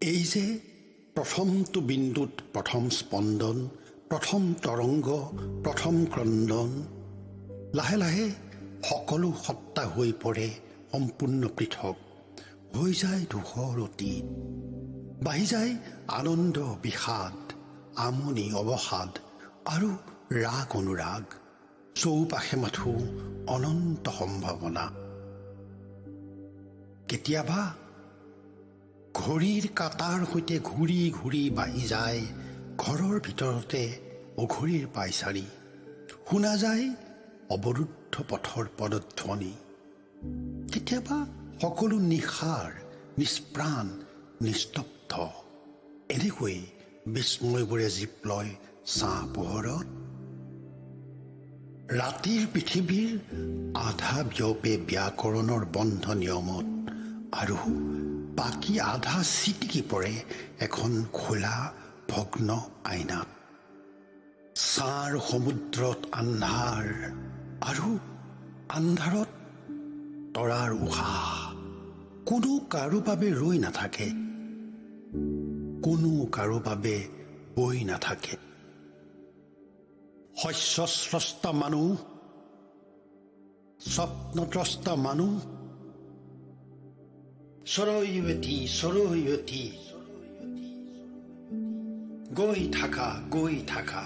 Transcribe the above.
এই যে প্ৰথমটো বিন্দুত প্ৰথম স্পন্দন, প্ৰথম তৰংগ, প্ৰথম ক্ৰন্দন, লাহে লাহে সকলো সত্তা হৈ পৰে সম্পূৰ্ণ পৃথক, হৈ যায় ধূসৰ অতীত, বাঢ়ি যায় আনন্দ বিষাদ, আমনি অৱসাদ আৰু ৰাগ অনুৰাগ, চৌপাশে মাথো অনন্ত সম্ভাৱনা। কেতিয়াবা ঘড়ীৰ কাঁটাৰ সৈতে ঘূৰি ঘূৰি বাঢ়ি যায় ঘৰৰ ভিতৰতে অঘৰীৰ পাইচাৰি, শুনা যায় অৱৰুদ্ধ পথৰ পদধ্বনি। কেতিয়াবা সকলো নিশাৰ নিষ্প্ৰাণ নিস্তব্ধ, এনেকৈ বিস্ময়বোৰে জীপ লয় ছাঁ পোহৰত। ৰাতিৰ পৃথিৱীৰ আধা বিয়পে ব্যাকৰণৰ বন্ধ নিয়মত, আৰু বাকী আধা ছিটিকি পৰে এখন খোলা ভগ্ন আইনাত। ছাঁৰ সমুদ্ৰত আন্ধাৰ, আৰু আন্ধাৰত তৰাৰ উশাহ, কোনো কাৰো বাবে ৰৈ নাথাকে, কোনো কাৰো বাবে বৈ নাথাকে। শস্যস্ৰষ্টা মানুহ, স্বপ্নদ্ৰষ্টা মানুহ, সৰয়তী সৰয়তী, গৈ থাকা গৈ থাকা।